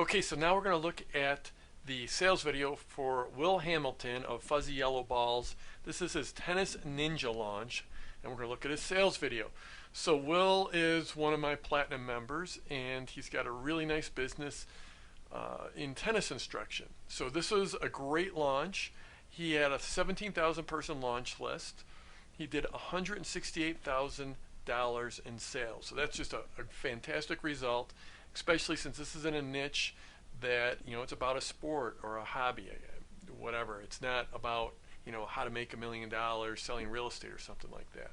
Okay, so now we're going to look at the sales video for Will Hamilton of Fuzzy Yellow Balls. This is his Tennis Ninja launch, and we're going to look at his sales video. So Will is one of my platinum members, and he's got a really nice business in tennis instruction. So this was a great launch. He had a 17,000 person launch list. He did $168,000 in sales. So that's just a fantastic result, especially since this is in a niche that, it's about a sport or a hobby, whatever. It's not about, how to make $1 million selling real estate or something like that.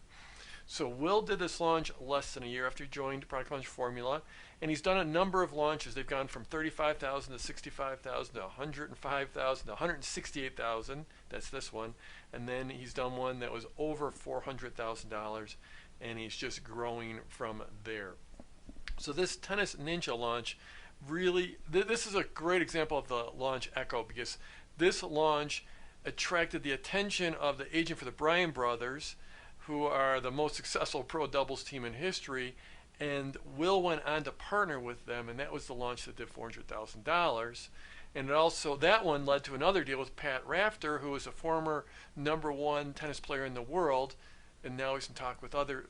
So Will did this launch less than a year after he joined Product Launch Formula, and he's done a number of launches. They've gone from 35,000 to 65,000 to 105,000 to 168,000. That's this one, and then he's done one that was over $400,000, and he's just growing from there. So this Tennis Ninja launch really, this is a great example of the launch echo, because this launch attracted the attention of the agent for the Bryan brothers, who are the most successful pro doubles team in history, and Will went on to partner with them, and that was the launch that did $400,000. And it also, that one led to another deal with Pat Rafter, who was a former #1 tennis player in the world, and now he's in talks with other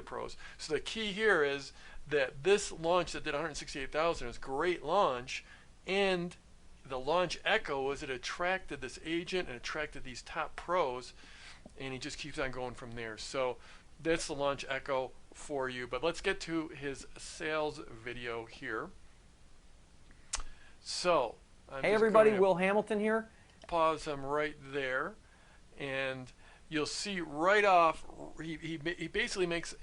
pros. So the key here is that this launch that did 168,000 is a great launch, and the launch echo was it attracted this agent and attracted these top pros, and he just keeps on going from there. So that's the launch echo for you. But let's get to his sales video here. So hey everybody, Will Hamilton here. Pause him right there, and you'll see right off he basically makes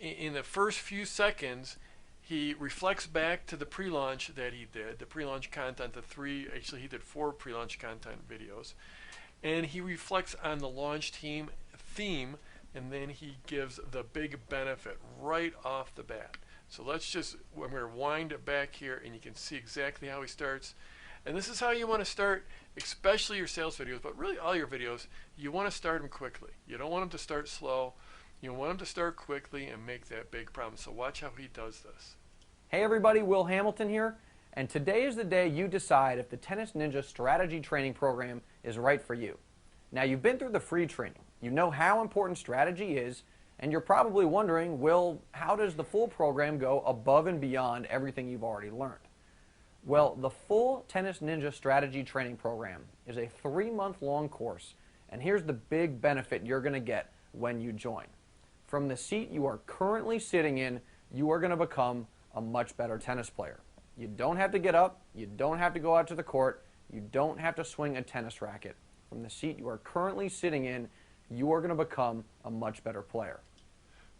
in the first few seconds he reflects back to the pre-launch that he did, the pre-launch content, actually he did 4 pre-launch content videos, and he reflects on the launch team theme, and then he gives the big benefit right off the bat. So I'm going to wind it back here, and you can see exactly how he starts. And this is how you want to start, especially your sales videos, but really all your videos. You want to start them quickly. You don't want them to start slow. You want them to start quickly and make that big promise. So watch how he does this. Hey everybody, Will Hamilton here, and today is the day you decide if the Tennis Ninja Strategy Training Program is right for you. Now, you've been through the free training. You know how important strategy is, and you're probably wondering, Will, how does the full program go above and beyond everything you've already learned? Well, the full Tennis Ninja Strategy Training Program is a 3-month-long course, and here's the big benefit you're going to get when you join. From the seat you are currently sitting in, you are going to become a much better tennis player. You don't have to get up, you don't have to go out to the court, you don't have to swing a tennis racket. From the seat you are currently sitting in, you are going to become a much better player.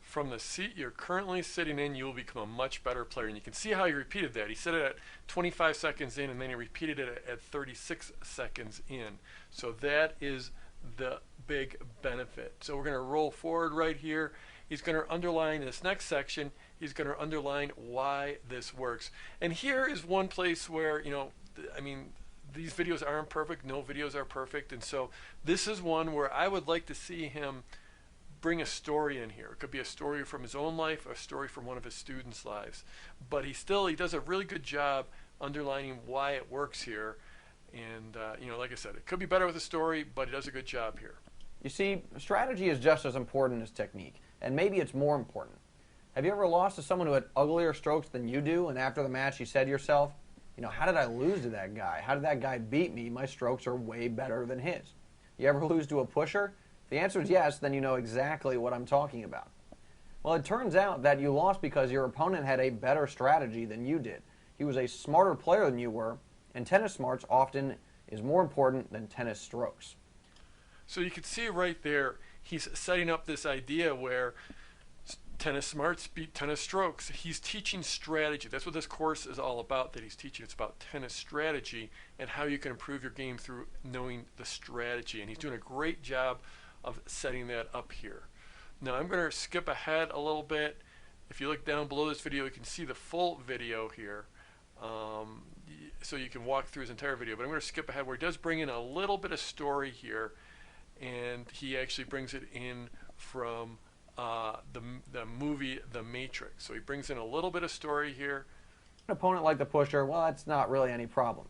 From the seat you're currently sitting in, you will become a much better player. And you can see how he repeated that. He said it at 25 seconds in, and then he repeated it at 36 seconds in. So that is the big benefit. So we're going to roll forward right here. He's going to underline this next section. He's going to underline why this works. And here is one place where, these videos aren't perfect. No videos are perfect. And so this is one where I would like to see him bring a story in here. It could be a story from his own life, a story from one of his students' lives. But he does a really good job underlining why it works here. And, like I said, it could be better with a story, but he does a good job here. You see, strategy is just as important as technique, and maybe it's more important. Have you ever lost to someone who had uglier strokes than you do, and after the match you said to yourself, how did I lose to that guy? How did that guy beat me? My strokes are way better than his. You ever lose to a pusher? If the answer is yes, then you know exactly what I'm talking about. Well, it turns out that you lost because your opponent had a better strategy than you did. He was a smarter player than you were, and tennis smarts often is more important than tennis strokes. So you can see right there, he's setting up this idea where tennis smarts beat tennis strokes. He's teaching strategy. That's what this course is all about, that he's teaching. It's about tennis strategy and how you can improve your game through knowing the strategy. And he's doing a great job of setting that up here. Now I'm going to skip ahead a little bit. If you look down below this video, you can see the full video here. So you can walk through his entire video. But I'm going to skip ahead where he does bring in a little bit of story here. And he actually brings it in from the movie The Matrix. So he brings in a little bit of story here. opponent like the pusher, well, that's not really any problem.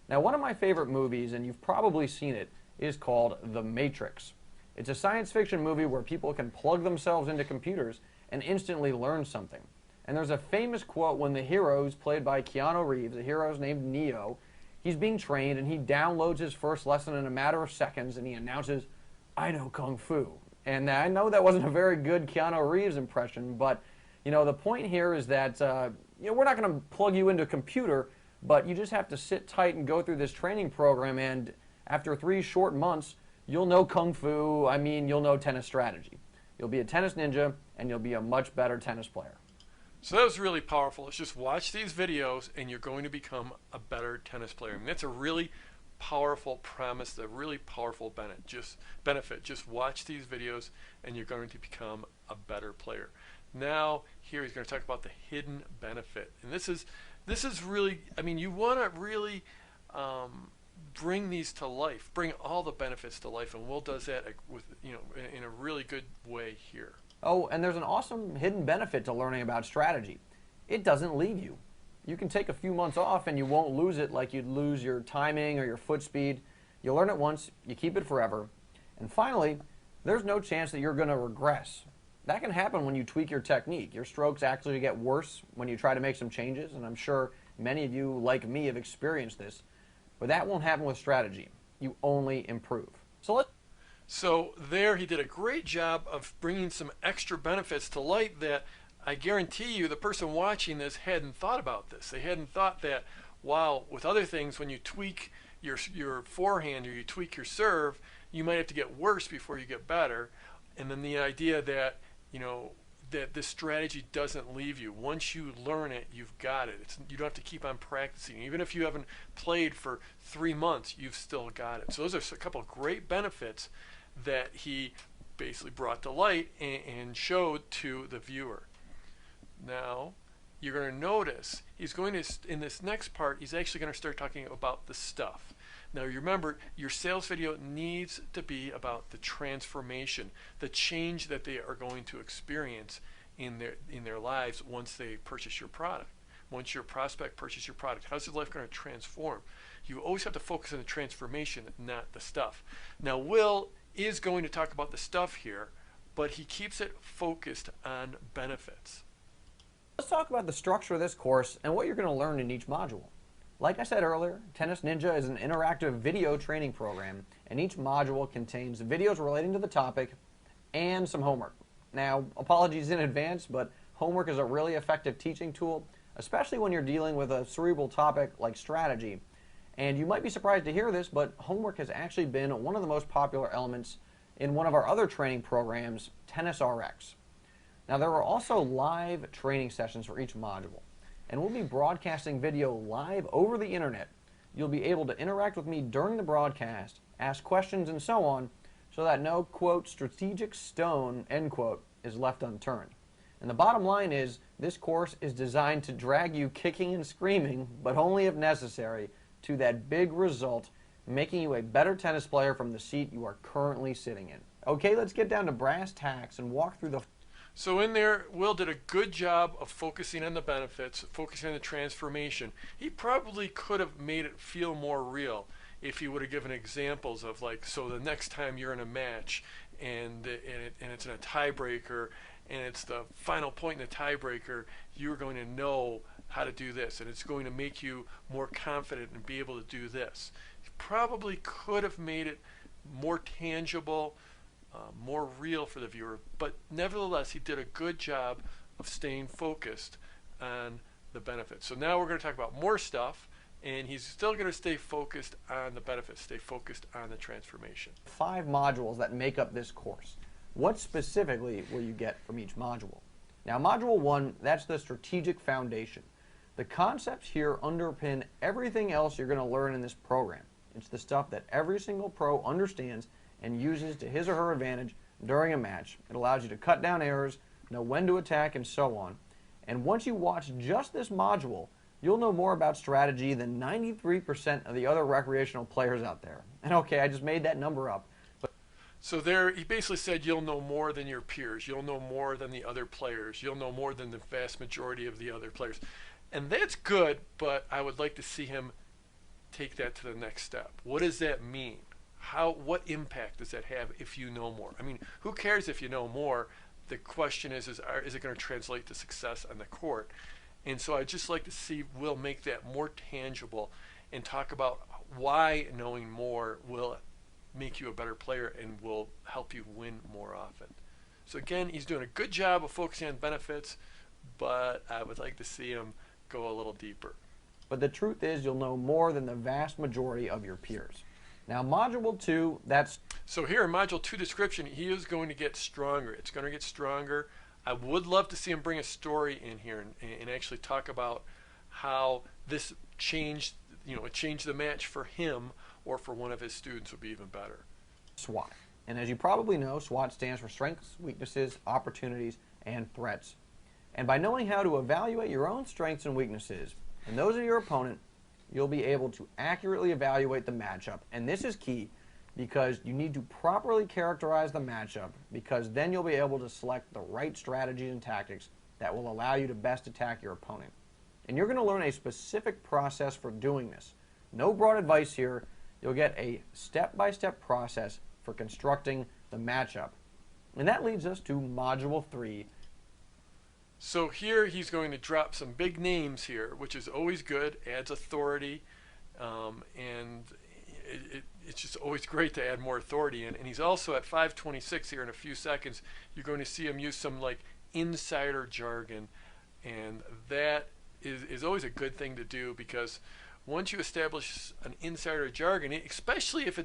Now, one of my favorite movies, and you've probably seen it, is called The Matrix. It's a science fiction movie where people can plug themselves into computers and instantly learn something. And there's a famous quote when the hero, who's played by Keanu Reeves, the hero is named Neo, he's being trained and he downloads his first lesson in a matter of seconds and he announces, "I know Kung Fu." And I know that wasn't a very good Keanu Reeves impression, but the point here is that we're not going to plug you into a computer, but you just have to sit tight and go through this training program, and after 3 short months, you'll know Kung Fu, you'll know tennis strategy. You'll be a tennis ninja, and you'll be a much better tennis player. So that was really powerful. It's just watch these videos, and you're going to become a better tennis player. That's a really powerful promise, a really powerful benefit. Just watch these videos, and you're going to become a better player. Now, here he's going to talk about the hidden benefit, and this is really, you want to really bring these to life, bring all the benefits to life, and Will does that with in a really good way here. Oh, and there's an awesome hidden benefit to learning about strategy. It doesn't leave you. You can take a few months off and you won't lose it like you'd lose your timing or your foot speed. You learn it once, you keep it forever. And finally, there's no chance that you're going to regress. That can happen when you tweak your technique. Your strokes actually get worse when you try to make some changes, and I'm sure many of you, like me, have experienced this. But that won't happen with strategy. You only improve. So there he did a great job of bringing some extra benefits to light that I guarantee you the person watching this hadn't thought about this. They hadn't thought that, wow, with other things, when you tweak your forehand or you tweak your serve, you might have to get worse before you get better. And then the idea that, that this strategy doesn't leave you. Once you learn it, you've got it. You don't have to keep on practicing. Even if you haven't played for 3 months, you've still got it. So those are a couple of great benefits that he basically brought to light and showed to the viewer. Now, you're going to notice he's going to, in this next part, he's actually going to start talking about the stuff. Now, you remember, your sales video needs to be about the transformation, the change that they are going to experience in their lives once they purchase your product. Once your prospect purchases your product, how's his life going to transform? You always have to focus on the transformation, not the stuff. Now, Will is going to talk about the stuff here, but he keeps it focused on benefits. Let's talk about the structure of this course and what you're going to learn in each module. Like I said earlier, Tennis Ninja is an interactive video training program, and each module contains videos relating to the topic and some homework. Now, apologies in advance, but homework is a really effective teaching tool, especially when you're dealing with a cerebral topic like strategy. And you might be surprised to hear this, but homework has actually been one of the most popular elements in one of our other training programs, Tennis RX. Now, there are also live training sessions for each module, and we'll be broadcasting video live over the internet. You'll be able to interact with me during the broadcast, ask questions, and so on, so that no, quote, strategic stone, end quote, is left unturned. And the bottom line is, this course is designed to drag you kicking and screaming, but only if necessary, to that big result, making you a better tennis player from the seat you are currently sitting in. Okay, let's get down to brass tacks and walk through the... So in there, Will did a good job of focusing on the benefits, focusing on the transformation. He probably could have made it feel more real if he would have given examples of, like, so the next time you're in a match and it's in a tiebreaker and it's the final point in the tiebreaker, you're going to know how to do this, and it's going to make you more confident and be able to do this. He probably could have made it more tangible, more real for the viewer, but nevertheless, he did a good job of staying focused on the benefits. So now we're going to talk about more stuff, and he's still going to stay focused on the benefits, stay focused on the transformation. 5 modules that make up this course. What specifically will you get from each module? Now, Module 1, that's the strategic foundation. The concepts here underpin everything else you're going to learn in this program. It's the stuff that every single pro understands and uses to his or her advantage during a match. It allows you to cut down errors, know when to attack, and so on. And once you watch just this module, you'll know more about strategy than 93% of the other recreational players out there. And okay, I just made that number up. So there, he basically said you'll know more than your peers. You'll know more than the other players. You'll know more than the vast majority of the other players. And that's good, but I would like to see him take that to the next step. What does that mean? What impact does that have if you know more? I mean, who cares if you know more? The question is it going to translate to success on the court? And so I'd just like to see Will make that more tangible and talk about why knowing more will make you a better player and will help you win more often. So again, he's doing a good job of focusing on benefits, but I would like to see him go a little deeper. But the truth is you'll know more than the vast majority of your peers. Now, Module 2, that's... So here in Module 2 description, he is going to get stronger. It's going to get stronger. I would love to see him bring a story in here and actually talk about how this changed, it changed the match for him or for one of his students would be even better. SWOT. And as you probably know, SWOT stands for strengths, weaknesses, opportunities, and threats. And by knowing how to evaluate your own strengths and weaknesses, and those of your opponent, you'll be able to accurately evaluate the matchup. And this is key because you need to properly characterize the matchup, because then you'll be able to select the right strategies and tactics that will allow you to best attack your opponent. And you're going to learn a specific process for doing this. No broad advice here. You'll get a step-by-step process for constructing the matchup. And that leads us to Module 3. So here he's going to drop some big names here, which is always good, adds authority, and it's just always great to add more authority in. And he's also at 526 here in a few seconds. You're going to see him use some like insider jargon, and that is always a good thing to do, because once you establish an insider jargon, especially if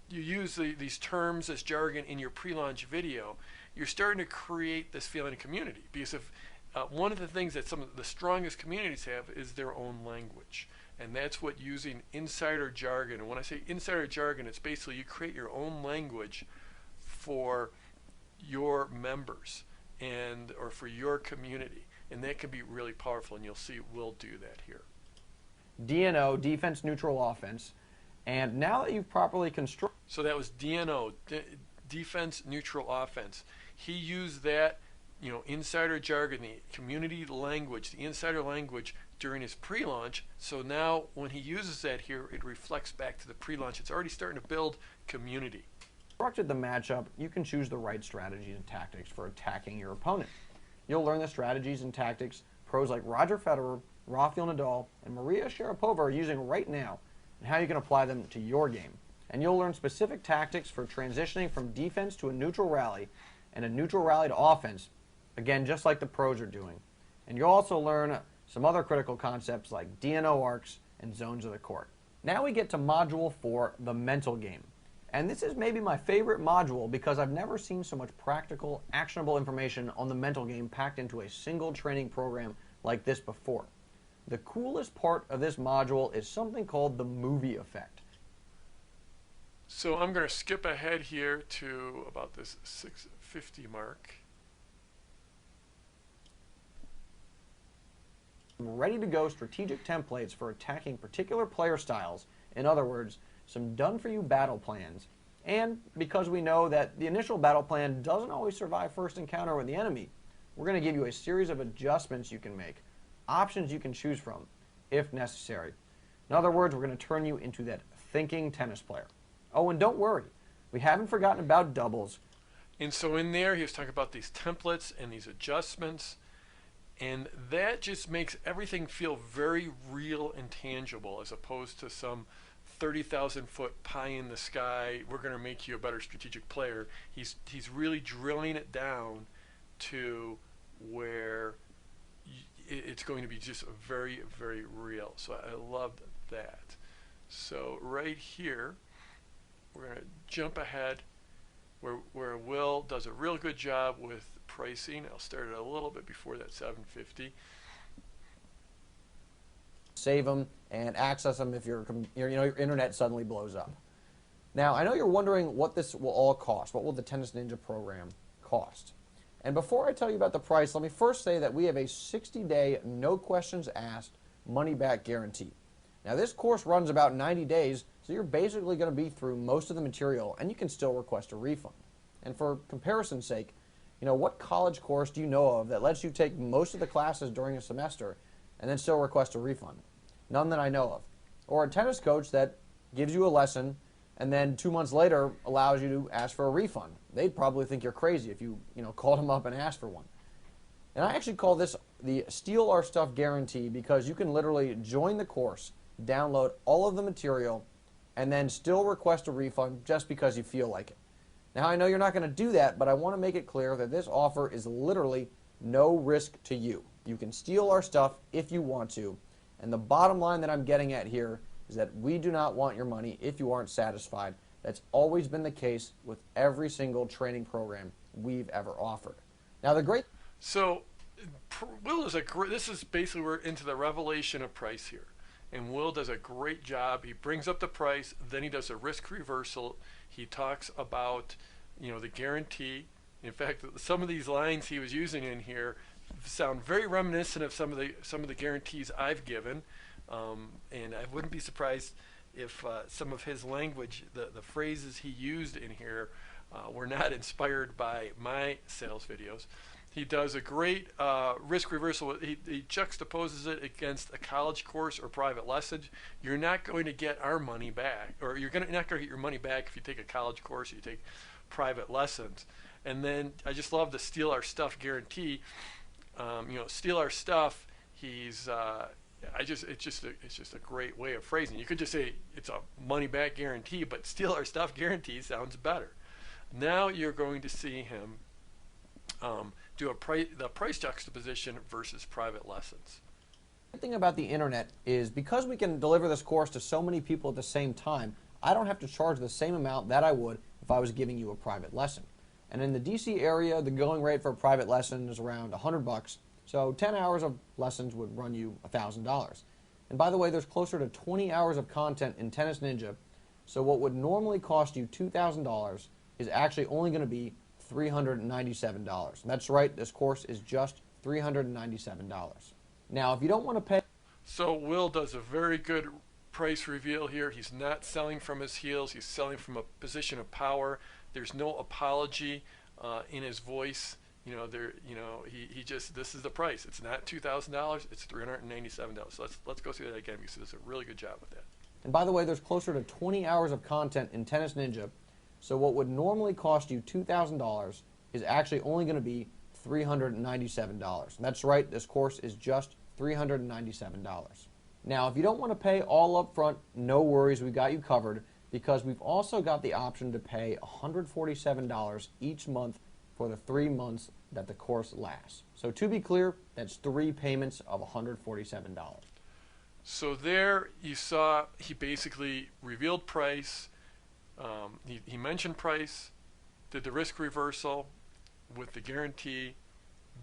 you use these terms as jargon in your pre-launch video, you're starting to create this feeling of community. Because if one of the things that some of the strongest communities have is their own language. And that's what using insider jargon, and when I say insider jargon, it's basically you create your own language for your members or for your community. And that can be really powerful, and you'll see we'll do that here. DNO, defense neutral offense. And now that you've properly constructed... So that was DNO, defense neutral offense. He used that, insider jargon, the community language, the insider language during his pre-launch. So now when he uses that here, it reflects back to the pre-launch. It's already starting to build community. Constructed the matchup, you can choose the right strategies and tactics for attacking your opponent. You'll learn the strategies and tactics pros like Roger Federer, Rafael Nadal, and Maria Sharapova are using right now, and how you can apply them to your game. And you'll learn specific tactics for transitioning from defense to a neutral rally and a neutral rally to offense, again, just like the pros are doing. And you'll also learn some other critical concepts like DNO arcs and zones of the court. Now we get to Module 4, the mental game. And this is maybe my favorite module because I've never seen so much practical, actionable information on the mental game packed into a single training program like this before. The coolest part of this module is something called the movie effect. So I'm going to skip ahead here to about this 650 mark. Ready to go strategic templates for attacking particular player styles. In other words, some done-for-you battle plans. And because we know that the initial battle plan doesn't always survive first encounter with the enemy, we're going to give you a series of adjustments you can make, options you can choose from, if necessary. In other words, we're going to turn you into that thinking tennis player. Oh, and don't worry, we haven't forgotten about doubles. And so in there, he was talking about these templates and these adjustments, and that just makes everything feel very real and tangible, as opposed to some 30,000-foot pie in the sky, we're going to make you a better strategic player. He's really drilling it down to where it's going to be just very, very real. So I love that. So right here, we're going to jump ahead where Will does a real good job with pricing. I'll start it a little bit before that 750. Save them and access them if your internet suddenly blows up. Now, I know you're wondering what this will all cost. What will the Tennis Ninja program cost? And before I tell you about the price, let me first say that we have a 60-day, no questions asked, money-back guarantee. Now, this course runs about 90 days, so you're basically going to be through most of the material, and you can still request a refund. And for comparison's sake, what college course do you know of that lets you take most of the classes during a semester and then still request a refund? None that I know of. Or a tennis coach that gives you a lesson and then 2 months later allows you to ask for a refund. They'd probably think you're crazy if you called them up and asked for one. And I actually call this the Steal Our Stuff guarantee because you can literally join the course, download all of the material, and then still request a refund just because you feel like it. Now, I know you're not going to do that, but I want to make it clear that this offer is literally no risk to you. You can steal our stuff if you want to. And the bottom line that I'm getting at here is that we do not want your money if you aren't satisfied. That's always been the case with every single training program we've ever offered. Now, So, Will is this is basically, we're into the revelation of price here. And Will does a great job. He brings up the price, then he does a risk reversal. He talks about, the guarantee. In fact, some of these lines he was using in here sound very reminiscent of some of the guarantees I've given. And I wouldn't be surprised if some of his language, the phrases he used in here, were not inspired by my sales videos. He does a great risk reversal. He juxtaposes it against a college course or private lessons. You're not going to get our money back, or you're not going to get your money back if you take a college course or you take private lessons. And then I just love the Steal Our Stuff guarantee. Steal our stuff. It's just a great way of phrasing. You could just say it's a money back guarantee, but Steal Our Stuff guarantee sounds better. Now you're going to see him do the price juxtaposition versus private lessons. The thing about the internet is because we can deliver this course to so many people at the same time, I don't have to charge the same amount that I would if I was giving you a private lesson. And in the DC area, the going rate for a private lesson is around $100. So 10 hours of lessons would run you $1,000. And by the way, there's closer to 20 hours of content in Tennis Ninja. So what would normally cost you $2,000 is actually only going to be $397. And that's right, this course is just $397. Now, if you don't want to pay... So Will does a very good price reveal here. He's not selling from his heels. He's selling from a position of power. There's no apology in his voice. He just, this is the price. It's not $2,000. It's $397. So let's go through that again because he does a really good job with that. And by the way, there's closer to 20 hours of content in Tennis Ninja. So what would normally cost you $2,000 is actually only going to be $397. And that's right, this course is just $397. Now, if you don't want to pay all up front, no worries, we've got you covered because we've also got the option to pay $147 each month for the 3 months that the course lasts. So to be clear, that's 3 payments of $147. So there you saw he basically revealed price. He mentioned price, did the risk reversal with the guarantee,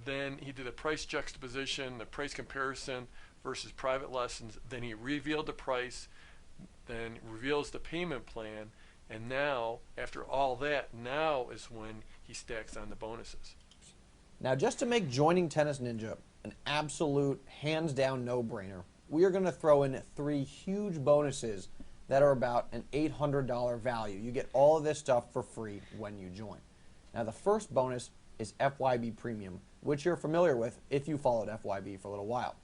then he did a price juxtaposition, the price comparison versus private lessons, then he revealed the price, then reveals the payment plan, and now, after all that, now is when he stacks on the bonuses. Now, just to make joining Tennis Ninja an absolute hands-down no-brainer, we are going to throw in 3 huge bonuses that are about an $800 value. You get all of this stuff for free when you join. Now, the first bonus is FYB Premium, which you're familiar with if you followed FYB for a little while.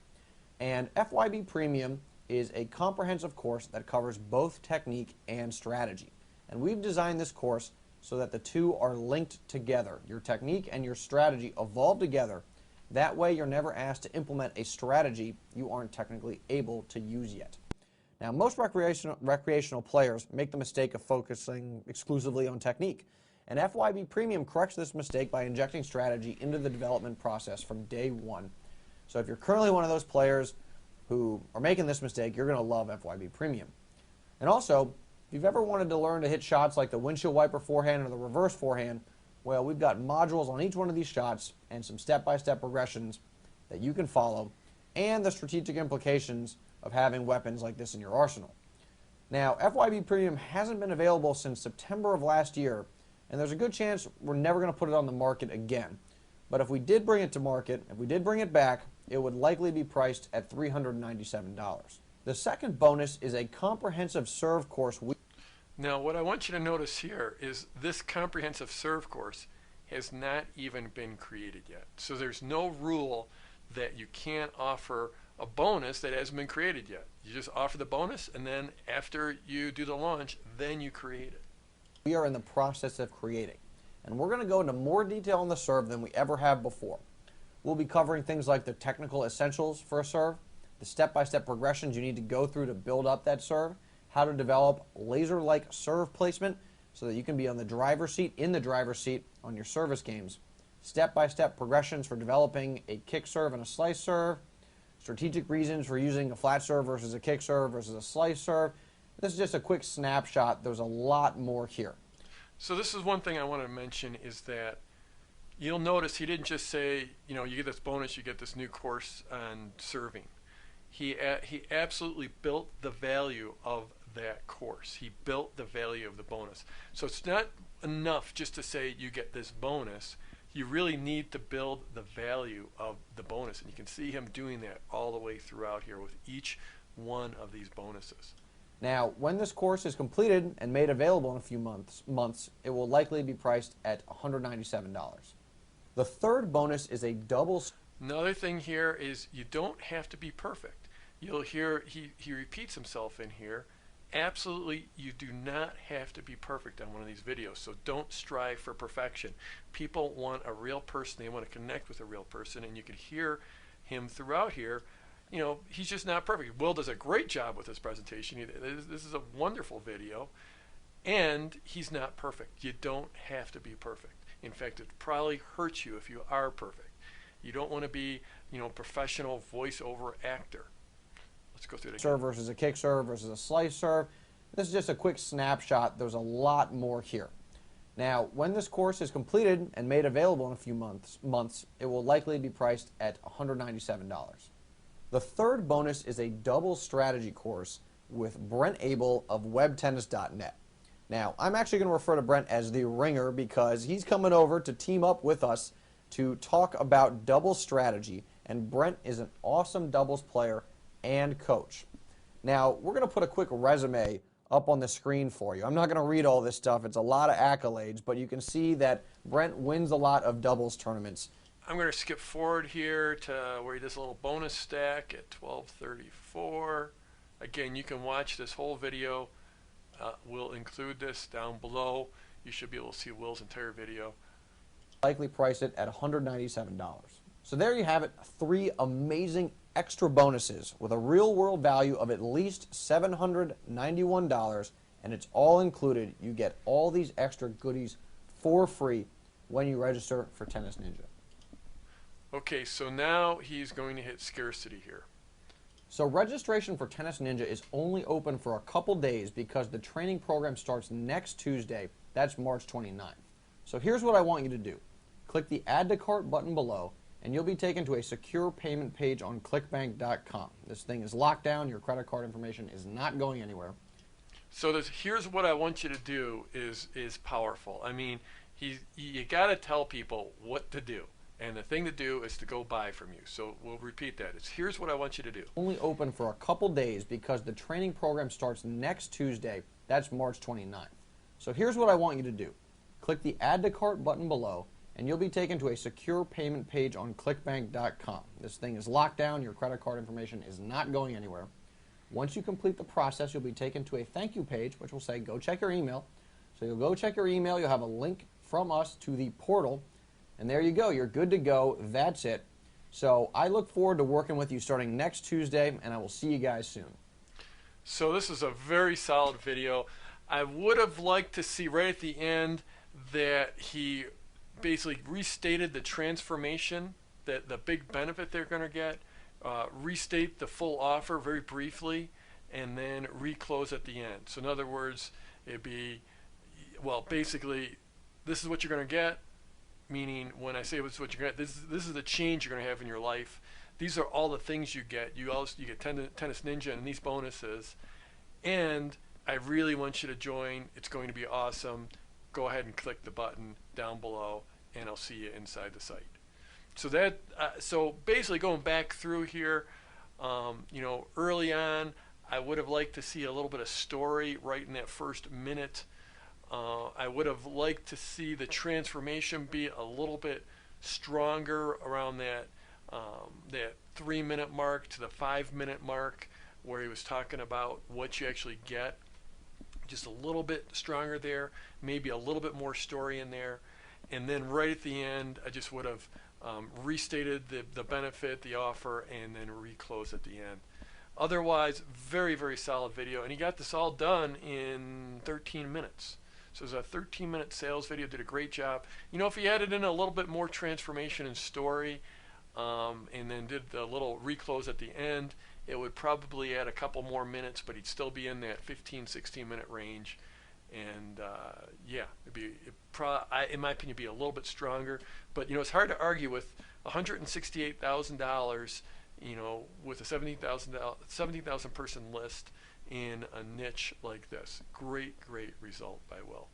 And FYB Premium is a comprehensive course that covers both technique and strategy. And we've designed this course so that the two are linked together. Your technique and your strategy evolve together. That way you're never asked to implement a strategy you aren't technically able to use yet. Now, most recreational players make the mistake of focusing exclusively on technique. And FYB Premium corrects this mistake by injecting strategy into the development process from day one. So if you're currently one of those players who are making this mistake, you're going to love FYB Premium. And also, if you've ever wanted to learn to hit shots like the windshield wiper forehand or the reverse forehand, well, we've got modules on each one of these shots and some step-by-step progressions that you can follow and the strategic implications of having weapons like this in your arsenal. Now, FYB Premium hasn't been available since September of last year, and there's a good chance we're never going to put it on the market again. But if we did bring it to market, if we did bring it back, it would likely be priced at $397. The second bonus is a comprehensive serve course. Now, what I want you to notice here is this comprehensive serve course has not even been created yet. So there's no rule that you can't offer a bonus that hasn't been created yet. You just offer the bonus, and then after you do the launch, then you create it. We are in the process of creating, and we're going to go into more detail on the serve than we ever have before. We'll be covering things like the technical essentials for a serve, the step-by-step progressions you need to go through to build up that serve, how to develop laser-like serve placement so that you can be on the driver's seat, in the driver's seat on your service games, step-by-step progressions for developing a kick serve and a slice serve, strategic reasons for using a flat serve versus a kick serve versus a slice serve. This is just a quick snapshot. There's a lot more here. So this is one thing I want to mention is that you'll notice he didn't just say, you know, you get this bonus, you get this new course on serving. He absolutely built the value of that course. He built the value of the bonus. So it's not enough just to say you get this bonus. You really need to build the value of the bonus, and you can see him doing that all the way throughout here with each one of these bonuses. Now, when this course is completed and made available in a few months, it will likely be priced at $197. The third bonus is a double. Another thing here is you don't have to be perfect. You'll hear he repeats himself in here. Absolutely, you do not have to be perfect on one of these videos, so don't strive for perfection. People want a real person. They want to connect with a real person, and you can hear him throughout here. You know, he's just not perfect. Will does a great job with this presentation. This is a wonderful video, and he's not perfect. You don't have to be perfect. In fact, it probably hurts you if you are perfect. You don't want to be, you know, a professional voiceover actor. Let's go through it again. Serve versus a kick serve versus a slice serve. This is just a quick snapshot. There's a lot more here. Now, when this course is completed and made available in a few months, it will likely be priced at $197. The third bonus is a double strategy course with Brent Abel of WebTennis.net. Now, I'm actually going to refer to Brent as the ringer because he's coming over to team up with us to talk about double strategy, and Brent is an awesome doubles player and coach. Now, we're going to put a quick resume up on the screen for you. I'm not going to read all this stuff. It's a lot of accolades, but you can see that Brent wins a lot of doubles tournaments. I'm going to skip forward here to where he does a little bonus stack at 12:34. Again, you can watch this whole video. We'll include this down below. You should be able to see Will's entire video. Likely price it at $197. So there you have it, 3 amazing extra bonuses with a real world value of at least $791, and it's all included. You get all these extra goodies for free when you register for Tennis Ninja. Okay, so now he's going to hit scarcity here. So registration for Tennis Ninja is only open for a couple days because the training program starts next Tuesday. That's March 29th. So here's what I want you to do. Click the Add to Cart button below, and you'll be taken to a secure payment page on clickbank.com. This thing is locked down. Your credit card information is not going anywhere. So here's what I want you to do is powerful. I mean, you got to tell people what to do. And the thing to do is to go buy from you. So we'll repeat that. Here's what I want you to do. Only open for a couple days because the training program starts next Tuesday. That's March 29th. So here's what I want you to do. Click the Add to Cart button below, and you'll be taken to a secure payment page on clickbank.com. This thing is locked down. Your credit card information is not going anywhere. Once you complete the process, you'll be taken to a thank you page, which will say, go check your email. So you'll go check your email. You'll have a link from us to the portal. And there you go. You're good to go. That's it. So I look forward to working with you starting next Tuesday, and I will see you guys soon. So this is a very solid video. I would have liked to see right at the end that he basically restated the transformation, that the big benefit they're going to get, restate the full offer very briefly, and then reclose at the end. So in other words, it'd be, well, basically, this is what you're going to get. Meaning, when I say this is what you're going to get, this is the change you're going to have in your life. These are all the things you get. You get Tennis Ninja and these bonuses. And I really want you to join. It's going to be awesome. Go ahead and click the button down below, and I'll see you inside the site. So that, so basically going back through here, you know, early on, I would have liked to see a little bit of story right in that first minute. I would have liked to see the transformation be a little bit stronger around that that 3-minute mark to the 5-minute mark, where he was talking about what you actually get. Just a little bit stronger there, maybe a little bit more story in there. And then right at the end, I just would have restated the benefit, the offer, and then reclose at the end. Otherwise, very, very solid video. And he got this all done in 13 minutes. So it was a 13-minute sales video, did a great job. You know, if he added in a little bit more transformation and story, and then did the little reclose at the end, it would probably add a couple more minutes, but he'd still be in that 15, 16-minute range. And yeah, in my opinion, be a little bit stronger. But you know, it's hard to argue with $168,000. You know, with a 70,000 person list in a niche like this. Great, great result by Will.